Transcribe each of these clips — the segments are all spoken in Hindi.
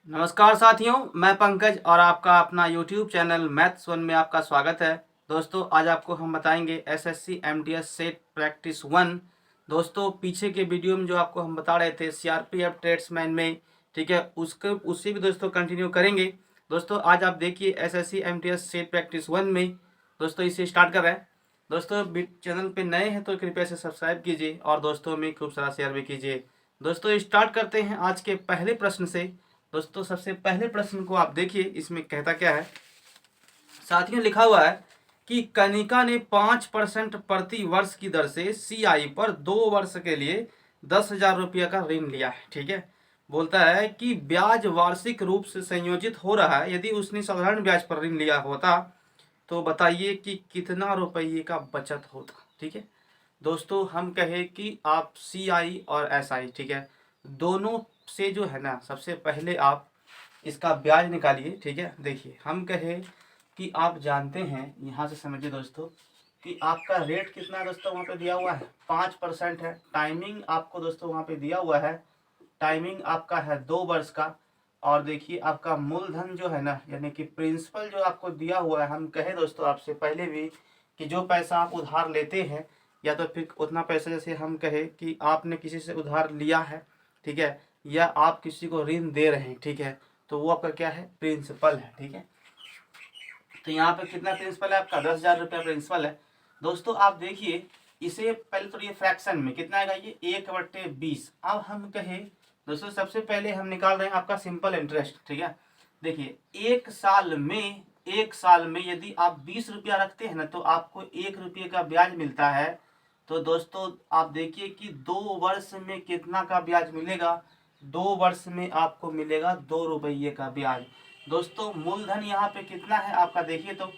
नमस्कार साथियों, मैं पंकज और आपका अपना यूट्यूब चैनल मैथ्स वन में आपका स्वागत है। दोस्तों आज आपको हम बताएंगे SSC MTS set practice one. दोस्तों पीछे के वीडियो में जो आपको हम बता रहे थे सीआरपीएफ ट्रेड्समैन में, ठीक है, उसके उसी भी दोस्तों कंटिन्यू करेंगे। दोस्तों आज आप देखिए SSC MTS set practice one में दोस्तों इसे स्टार्ट कर रहे हैं। दोस्तों चैनल पे नए हैं तो कृपया से सब्सक्राइब कीजिए और दोस्तों में खूब सारा शेयर भी कीजिए। दोस्तों स्टार्ट करते हैं आज के पहले प्रश्न से। दोस्तों सबसे पहले प्रश्न को आप देखिए, इसमें कहता क्या है। साथियों लिखा हुआ है कि कनिका ने 5% प्रति वर्ष की दर से सीआई पर 2 वर्ष के लिए 10,000 रुपया का ऋण लिया है। ठीक है, बोलता है कि ब्याज वार्षिक रूप से संयोजित हो रहा है। यदि उसने साधारण ब्याज पर ऋण लिया होता तो बताइए कि कितना रुपये का बचत होता। ठीक है दोस्तों, हम कहे कि आप सीआई और एसआई, ठीक है, दोनों से जो है ना, सबसे पहले आप इसका ब्याज निकालिए। ठीक है, देखिए हम कहे कि आप जानते हैं, यहाँ से समझिए दोस्तों कि आपका रेट कितना है दोस्तों, वहाँ पे दिया हुआ है 5% है। टाइमिंग आपको दोस्तों वहाँ पे दिया हुआ है, टाइमिंग आपका है 2 वर्ष का। और देखिए आपका मूलधन जो है ना, यानी कि प्रिंसिपल जो आपको दिया हुआ है, हम कहे दोस्तों आपसे पहले भी कि जो पैसा आप उधार लेते हैं या तो फिर उतना पैसा, जैसे हम कहे कि आपने किसी से उधार लिया है, ठीक है, या आप किसी को ऋण दे रहे हैं, ठीक है, तो वो आपका क्या है, प्रिंसिपल है। ठीक है, तो यहाँ पे कितना प्रिंसिपल है आपका, 10,000 रुपया प्रिंसिपल है। दोस्तों आप देखिए इसे पहले तो ये फ्रैक्शन में कितना आएगा, ये 1/20। अब हम कहे दोस्तों सबसे पहले हम निकाल रहे हैं आपका सिंपल इंटरेस्ट। ठीक है, देखिए एक साल में यदि आप 20 रुपया रखते हैं ना, तो आपको 1 रुपये का ब्याज मिलता है। तो दोस्तों आप देखिए कि 2 वर्ष में कितना का ब्याज मिलेगा, 2 वर्ष में आपको मिलेगा 2 रुपये का ब्याज। दोस्तों मूलधन यहाँ पे कितना है आपका, देखिए तो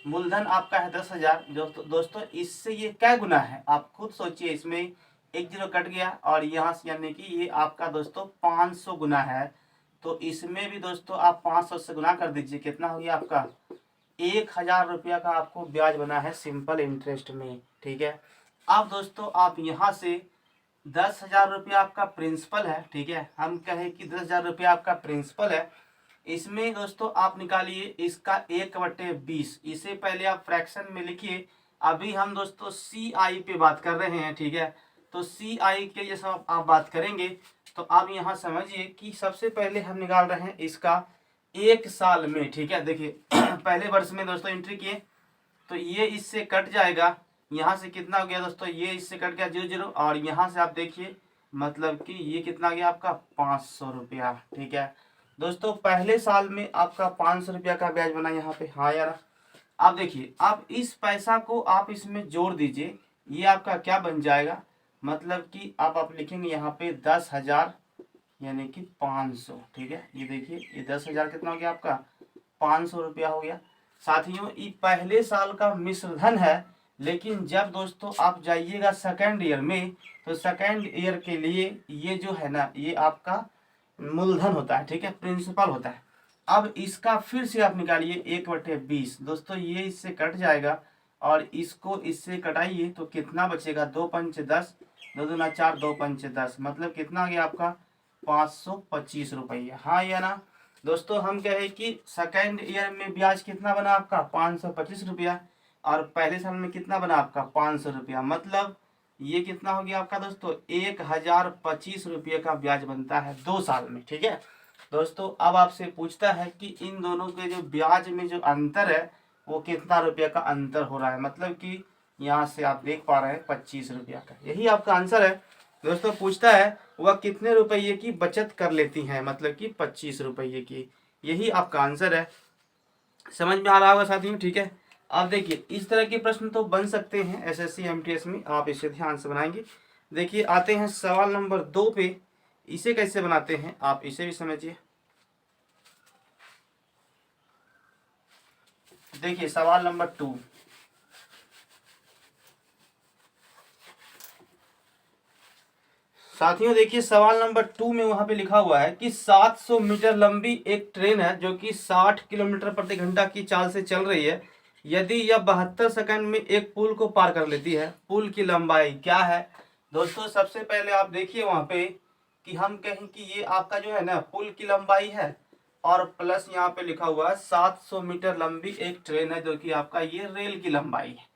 मूलधन आपका है 10,000। दोस्तों इससे ये क्या गुना है, आप खुद सोचिए। इसमें एक जीरो कट गया और यहाँ से यानी कि ये आपका दोस्तों 500 गुना है। तो इसमें भी दोस्तों आप 500 से गुना कर दीजिए, कितना हो गया आपका 1,000 रुपया का आपको ब्याज बना है सिंपल इंटरेस्ट में। ठीक है, अब दोस्तों आप यहाँ से 10,000 रुपया आपका प्रिंसिपल है। ठीक है, हम कहें कि 10,000 रुपया आपका प्रिंसिपल है। इसमें दोस्तों आप निकालिए इसका 1/20। इसे पहले आप फ्रैक्शन में लिखिए। अभी हम दोस्तों सी आई पे बात कर रहे हैं। ठीक है, तो सी आई के ये सब आप बात करेंगे तो आप यहाँ समझिए कि सबसे पहले हम निकाल रहे हैं इसका 1 साल में। ठीक है, देखिए पहले वर्ष में दोस्तों एंट्री किए तो ये इससे कट जाएगा। यहाँ से कितना हो गया दोस्तों, ये इससे कट गया 0 और यहाँ से आप देखिए मतलब कि ये कितना गया आपका 500 रुपया। ठीक है दोस्तों, पहले साल में आपका 500 रुपया का ब्याज बना यहाँ पे। हाँ यार, आप देखिए आप इस पैसा को आप इसमें जोड़ दीजिए, ये आपका क्या बन जाएगा, मतलब कि आप लिखेंगे यहाँ पे 10,000 यानी कि 500। ठीक है, ये देखिए ये 10,000 कितना हो गया आपका 500 रुपया हो गया। साथियों ये पहले साल का मिश्र धन है, लेकिन जब दोस्तों आप जाइएगा सेकेंड ईयर में तो सेकेंड ईयर के लिए ये जो है ना, ये आपका मूलधन होता है। ठीक है, प्रिंसिपल होता है। अब इसका फिर से आप निकालिए 1/20। दोस्तों ये इससे कट जाएगा और इसको इससे कटाइए तो कितना बचेगा, 2×5 = 10, 2×2 = 4, 2×5 = 10, मतलब कितना आ गया आपका 525 रुपये। हाँ या ना दोस्तों, हम कहे कि सेकेंड ईयर में ब्याज कितना बना आपका 525 रुपया और पहले साल में कितना बना आपका 500 रुपया, मतलब ये कितना हो गया आपका दोस्तों 1,025 रुपये का ब्याज बनता है 2 साल में। ठीक है दोस्तों, अब आपसे पूछता है कि इन दोनों के जो ब्याज में जो अंतर है वो कितना रुपये का अंतर हो रहा है, मतलब कि यहाँ से आप देख पा रहे हैं 25 रुपया का, यही आपका आंसर है। दोस्तों पूछता है वह कितने रुपये की बचत कर लेती हैं, मतलब कि 25 रुपये की, यही आपका आंसर है। समझ में आ रहा होगा साथियों। ठीक है, अब देखिए इस तरह के प्रश्न तो बन सकते हैं एसएससी एमटीएस में, आप इसे ध्यान से बनाएंगे। देखिए आते हैं सवाल नंबर 2 पे, इसे कैसे बनाते हैं आप इसे भी समझिए। देखिए सवाल नंबर 2, साथियों देखिए सवाल नंबर 2 में वहां पे लिखा हुआ है कि 700 मीटर लंबी एक ट्रेन है जो कि 60 किलोमीटर प्रति घंटा की चाल से चल रही है। यदि यह 72 सेकंड में एक पुल को पार कर लेती है, पुल की लंबाई क्या है। दोस्तों सबसे पहले आप देखिए वहां पे कि हम कहें कि ये आपका जो है ना पुल की लंबाई है, और प्लस यहाँ पे लिखा हुआ है 700 मीटर लंबी एक ट्रेन है, जो कि आपका ये रेल की लंबाई है।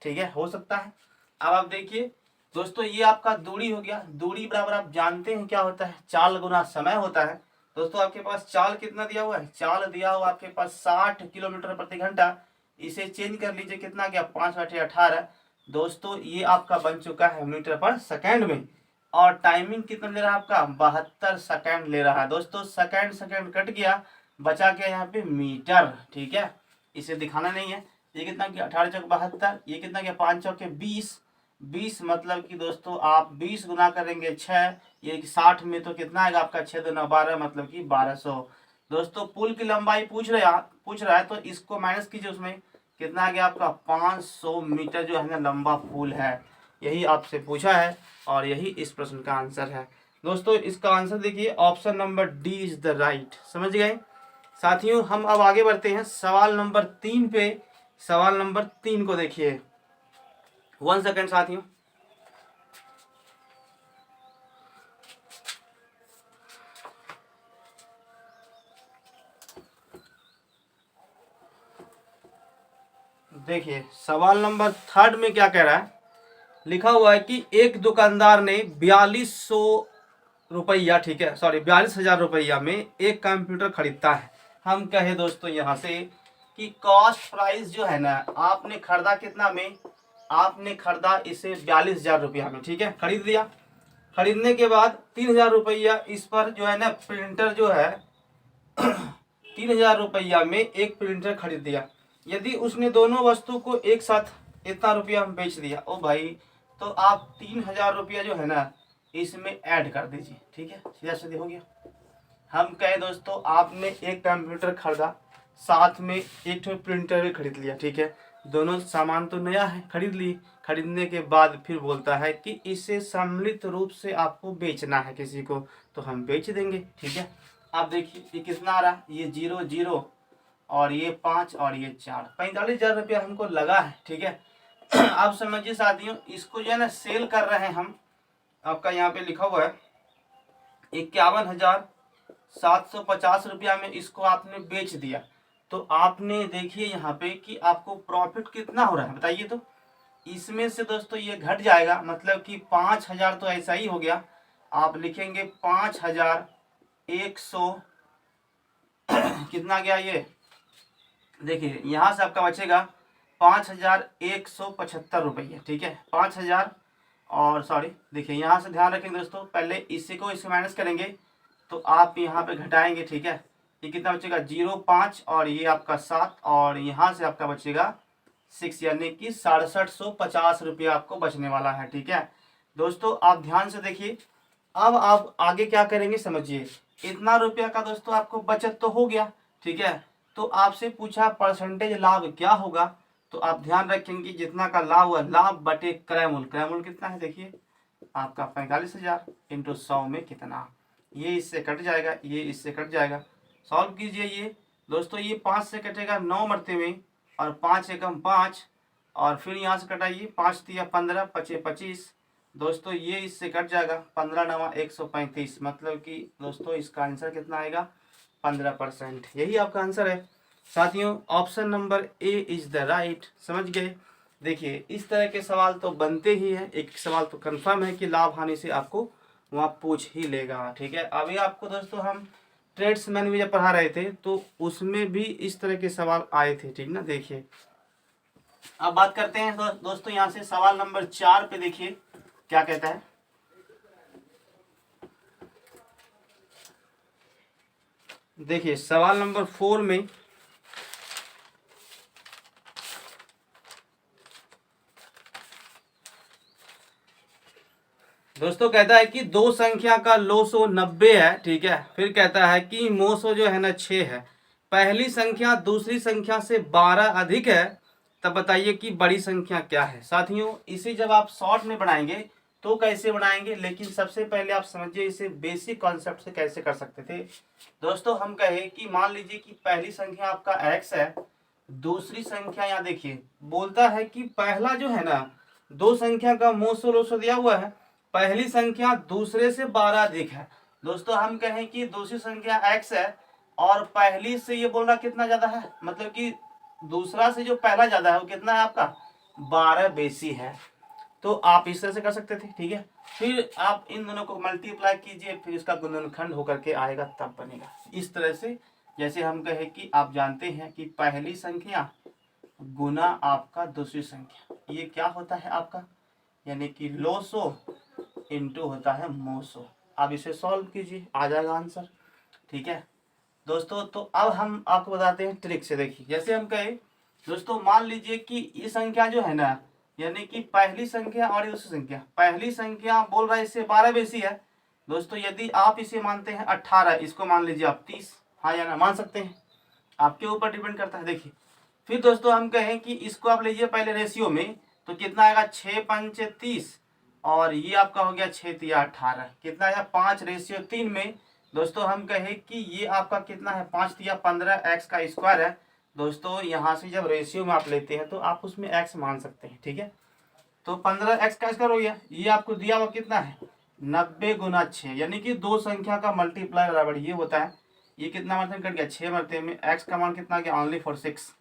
ठीक है, हो सकता है। अब आप देखिए दोस्तों, ये आपका दूरी हो गया। दूरी बराबर आप जानते हैं क्या होता है, चाल गुना समय होता है। दोस्तों आपके पास चाल कितना दिया हुआ है, चाल दिया हुआ आपके पास 60 किलोमीटर प्रति घंटा। इसे चेंज कर लीजिए, कितना गया, 5 8 18। दोस्तों ये आपका बन चुका है मीटर पर सेकेंड में। और टाइमिंग कितना ले रहा है आपका, 72 सेकेंड ले रहा है। दोस्तों सेकेंड सेकेंड कट गया, बचा गया यहाँ पे मीटर। ठीक है, इसे दिखाना नहीं है। ये कितना गया, 18 चौक 72, ये कितना गया, 5 चौके 20। 20 मतलब कि दोस्तों आप 20 गुना करेंगे 6, ये 60 में तो कितना आएगा आपका, 6 दूना 12 मतलब कि 1200। दोस्तों पुल की लंबाई पूछ रहा है तो इसको माइनस कीजिए, उसमें कितना आ गया आपका, 500 मीटर जो है ना लंबा पुल है। यही आपसे पूछा है और यही इस प्रश्न का आंसर है। दोस्तों इसका आंसर देखिए, option number D is the right. समझ गए साथियों। हम अब आगे बढ़ते हैं सवाल नंबर 3 पे। सवाल नंबर 3 को देखिए, 1 सेकेंड साथियों। देखिए सवाल नंबर 3 में क्या कह रहा है, लिखा हुआ है कि एक दुकानदार ने 4200 रुपया, ठीक है सॉरी 42,000 रुपया में एक कंप्यूटर खरीदता है। हम कहे दोस्तों यहाँ से कि कॉस्ट प्राइस जो है ना, आपने खरीदा कितना में, आपने खरीदा इसे 42,000 रुपया में। ठीक है, खरीद लिया। खरीदने के बाद 3,000 रुपया इस पर जो है ना प्रिंटर जो है 3,000 रुपया में एक प्रिंटर खरीद दिया। यदि उसने दोनों वस्तु को एक साथ इतना रुपया में बेच दिया, ओ भाई, तो आप 3,000 रुपया जो है ना इसमें ऐड कर दीजिए। ठीक है, सीधा सीधा हो गया। हम कहें दोस्तों, आपने एक कंप्यूटर खरीदा, साथ में एक तो प्रिंटर भी खरीद लिया। ठीक है, दोनों सामान तो नया है, खरीद ली। खरीदने के बाद फिर बोलता है कि इसे सम्मिलित रूप से आपको बेचना है किसी को, तो हम बेच देंगे। ठीक है, आप देखिए ये कितना आ रहा, ये 0 0 और ये 5 और ये 4, 45,000 रुपया हमको लगा है। ठीक है, आप समझिए साथियों, इसको जो है ना सेल कर रहे हैं हम। आपका यहाँ पे लिखा हुआ है 51,750 रुपया में इसको आपने बेच दिया। तो आपने देखिए यहाँ पे कि आपको प्रॉफिट कितना हो रहा है, बताइए तो। इसमें से दोस्तों ये घट जाएगा, मतलब कि 5,000 तो ऐसा ही हो गया। आप लिखेंगे 5,100 कितना गया ये, देखिए यहाँ से आपका बचेगा 5,175 रुपये। ठीक है, 5,000 और सॉरी, देखिए यहाँ से ध्यान रखेंगे दोस्तों, पहले इसी को इससे माइनस करेंगे तो आप यहाँ पे घटाएंगे। ठीक है, ये कितना बचेगा, 0 5 और ये आपका 7 और यहाँ से आपका बचेगा 6, यानी कि 6750 रुपया आपको बचने वाला है। ठीक है दोस्तों, आप ध्यान से देखिए। अब आप आगे क्या करेंगे समझिए, इतना रुपया का दोस्तों आपको बचत तो हो गया। ठीक है, तो आपसे पूछा परसेंटेज लाभ क्या होगा, तो आप ध्यान रखेंगे जितना का लाभ हुआ, लाभ बटे क्रय मूल्य। क्रय मूल्य कितना है, देखिए आपका 45,000 इंटू 100 में कितना, ये इससे कट जाएगा, ये इससे कट जाएगा। सॉल्व कीजिए ये दोस्तों, ये 5 से कटेगा 9 मरते में, और 5 एकम 5, और फिर यहाँ से कटाइए, 5 तिया 15, 5 25। दोस्तों ये इससे कट जाएगा, 15 9 135, मतलब कि दोस्तों इसका आंसर कितना आएगा, 15%। यही आपका आंसर है साथियों, option number A is the right. समझ गए। देखिए इस तरह के सवाल तो बनते ही हैं, एक सवाल तो कंफर्म है कि लाभ हानि से आपको वहाँ पूछ ही लेगा। ठीक है, अभी आपको दोस्तों हम ट्रेड्समैन भी जब पढ़ा रहे थे तो उसमें भी इस तरह के सवाल आए थे। ठीक ना, देखिए अब बात करते हैं दोस्तों यहाँ से सवाल नंबर 4 पे। देखिए क्या कहता है, देखिए सवाल नंबर 4 में दोस्तों कहता है कि दो संख्या का लोसो 90 है। ठीक है, फिर कहता है कि मोसो जो है ना 6 है। पहली संख्या दूसरी संख्या से 12 अधिक है, तब बताइए कि बड़ी संख्या क्या है। साथियों इसे जब आप शॉर्ट में बनाएंगे तो कैसे बनाएंगे, लेकिन सबसे पहले आप समझिए इसे बेसिक कॉन्सेप्ट से कैसे कर सकते थे। दोस्तों हम कहे कि मान लीजिए कि पहली संख्या आपका x है, दूसरी संख्या यहाँ देखिए बोलता है कि पहला जो है ना दो संख्या का मोसो लोसो दिया हुआ है, पहली संख्या दूसरे से 12 अधिक है। दोस्तों हम कहें कि दूसरी संख्या x है, और पहली से ये बोल रहा कितना ज्यादा है, मतलब कि दूसरा से जो पहला ज्यादा है वो कितना है आपका 12 बेसी है। तो आप इस तरह से कर सकते थे, ठीक है। फिर आप इन दोनों को मल्टीप्लाई कीजिए, फिर इसका गुणनखंड होकर के आएगा, तब बनेगा इस तरह से। जैसे हम कहे कि आप जानते हैं कि पहली संख्या गुना आपका दूसरी संख्या, ये क्या होता है आपका, यानी कि लोसो इंटू होता है मोसो। आप इसे सॉल्व कीजिए, आ जाएगा आंसर, ठीक है दोस्तों। तो अब हम आपको बताते हैं ट्रिक से। देखिए जैसे हम कहे दोस्तों, मान लीजिए कि ये संख्या जो है ना, यानी कि पहली संख्या और दूसरी संख्या, पहली संख्या बोल रहा है इससे 12 बेसी है दोस्तों। यदि आप इसे मानते हैं 18, इसको मान लीजिए आप 30, हाँ या ना मान सकते हैं, आपके ऊपर डिपेंड करता है। देखिए फिर दोस्तों हम कहें कि इसको आप लीजिए पहले रेशियो में, तो कितना आएगा 6 पंच 30, और ये आपका हो गया 6 तिया 18, कितना आया 5:3 में। दोस्तों हम कहें कि ये आपका कितना है 5 तिया 15 एक्स का स्क्वायर है दोस्तों। यहाँ से जब रेशियो में आप लेते हैं तो आप उसमें एक्स मान सकते हैं, ठीक है। तो 15 एक्स का स्क्वायर हो गया, ये आपको दिया हुआ कितना है 90 गुना 6, यानी कि दो संख्या का मल्टीप्लाई बराबर ये होता है। ये कितना मरते में कट गया 6 मरते में, एक्स का मान कितना गया ओनली फॉर 6।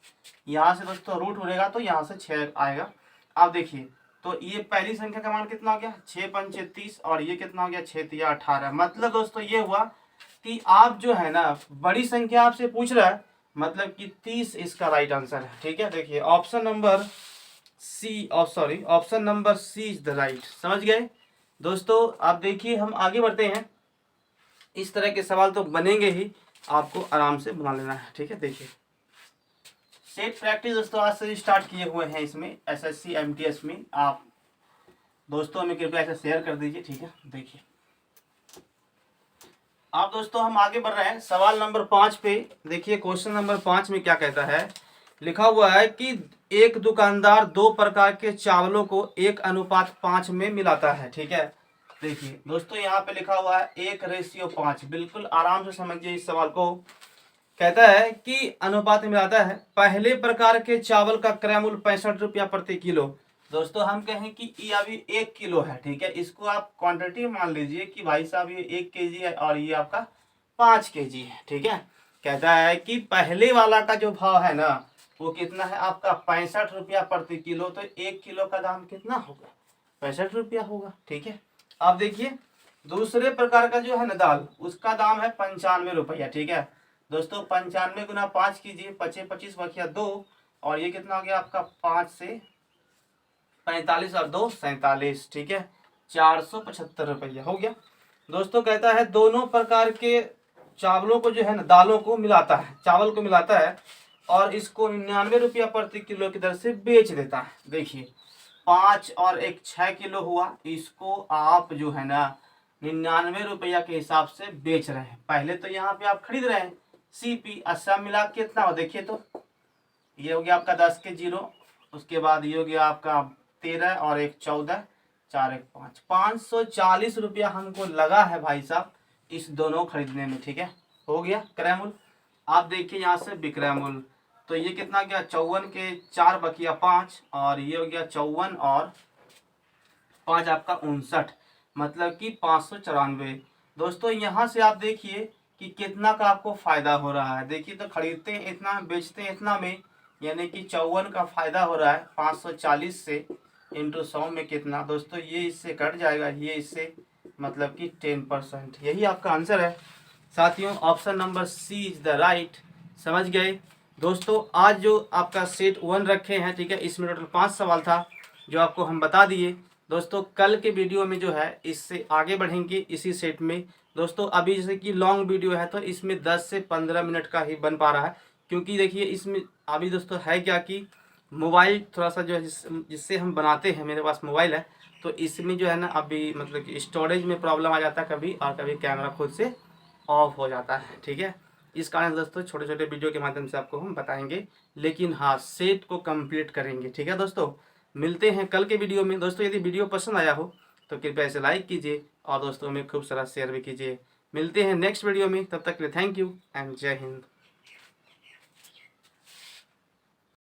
यहाँ से दोस्तों रूट उड़ेगा तो यहाँ से 6 आएगा। अब देखिए तो ये पहली संख्या का मान कितना हो गया 6 पंच 30, और ये कितना हो गया 6 तिया 18। मतलब दोस्तों ये हुआ कि आप जो है ना बड़ी संख्या आपसे पूछ रहा है, मतलब कि 30 इसका राइट आंसर है, ठीक है। देखिए option number C, sorry option number C is the right. समझ गए दोस्तों। आप देखिए हम आगे बढ़ते हैं, इस तरह के सवाल तो बनेंगे ही, आपको आराम से बना लेना है, ठीक है। देखिए सेट प्रैक्टिस दोस्तों आज से स्टार्ट किए हुए हैं इसमें एसएससी एमटीएस में। आप दोस्तों में कृपया ऐसे शेयर कर दीजिए, ठीक है। देखिए आप दोस्तों हम आगे बढ़ रहे हैं सवाल नंबर 5 पे। देखिए क्वेश्चन नंबर 5 में क्या कहता है, लिखा हुआ है कि एक दुकानदार दो प्रकार के चावलों को 1:5 में मिलाता है, ठीक है। देखिए दोस्तों यहाँ पे लिखा हुआ है 1:5, बिल्कुल आराम से समझिए इस सवाल को। कहता है कि अनुपात में मिलाता है, पहले प्रकार के चावल का क्रय मूल्य 65 रुपया प्रति किलो। दोस्तों हम कहें कि ये अभी 1 किलो है, ठीक है। इसको आप क्वांटिटी मान लीजिए कि भाई साहब ये 1 केजी है और ये आपका 5 केजी है, ठीक है। कहता है कि पहले वाला का जो भाव है ना वो कितना है आपका 65 रुपया प्रति किलो, तो 1 किलो का दाम कितना होगा 65 रुपया होगा, ठीक है। अब देखिए दूसरे प्रकार का जो है ना दाल, उसका दाम है 95 रुपया, ठीक है दोस्तों। 95 गुना 5 कीजिए, 25 25 बकिया 2, और ये कितना हो गया आपका 5 से 45 और 2 47, ठीक है। 475 रुपया हो गया दोस्तों। कहता है दोनों प्रकार के चावलों को जो है ना दालों को मिलाता है, चावल को मिलाता है और इसको 99 रुपया प्रति किलो की दर से बेच देता है। देखिए 5 और 1 6 किलो हुआ, इसको आप जो है ना 99 रुपया के हिसाब से बेच रहे हैं। पहले तो यहाँ पे आप खरीद रहे हैं सीपी, अच्छा मिला कितना हो देखिए, तो ये हो गया आपका 10 के 0, उसके बाद ये हो गया आपका 13 और 1 14, 4 1 5, 540 रुपया हमको लगा है भाई साहब इस दोनों खरीदने में, ठीक है। हो गया क्रय मूल्य। आप देखिए यहाँ से विक्रय मूल्य, तो ये कितना गया 54 के 4 बकिया 5, और ये हो गया 54 और 5 आपका 59, मतलब कि 594। दोस्तों यहाँ से आप देखिए कि कितना का आपको फायदा हो रहा है। देखिए तो खरीदते हैं इतना, बेचते हैं इतना में, यानी कि 54 का फायदा हो रहा है 540 से इंटू 100 में कितना दोस्तों, ये इससे कट जाएगा, ये इससे मतलब कि 10%। यही आपका आंसर है साथियों, option number C is the right. समझ गए दोस्तों। आज जो आपका सेट 1 रखे हैं, ठीक है, इसमें टोटल 5 सवाल था जो आपको हम बता दिए दोस्तों। कल के वीडियो में जो है इससे आगे बढ़ेंगे इसी सेट में दोस्तों। अभी जैसे कि लॉन्ग वीडियो है तो इसमें 10 से 15 मिनट का ही बन पा रहा है, क्योंकि देखिए इसमें अभी दोस्तों है क्या कि मोबाइल थोड़ा सा जो है जिससे हम बनाते हैं, मेरे पास मोबाइल है, तो इसमें जो है ना अभी मतलब कि स्टोरेज में प्रॉब्लम आ जाता है कभी, और कभी कैमरा खुद से ऑफ हो जाता है, ठीक है। इस कारण दोस्तों छोटे छोटे वीडियो के माध्यम से आपको हम बताएंगे, लेकिन हाँ सेट को कंप्लीट करेंगे, ठीक है दोस्तों। मिलते हैं कल के वीडियो में दोस्तों। यदि वीडियो पसंद आया हो तो कृपया इसे लाइक कीजिए और दोस्तों में खूब सारा शेयर भी कीजिए। मिलते हैं नेक्स्ट वीडियो में, तब तक के लिए थैंक यू एंड जय हिंद।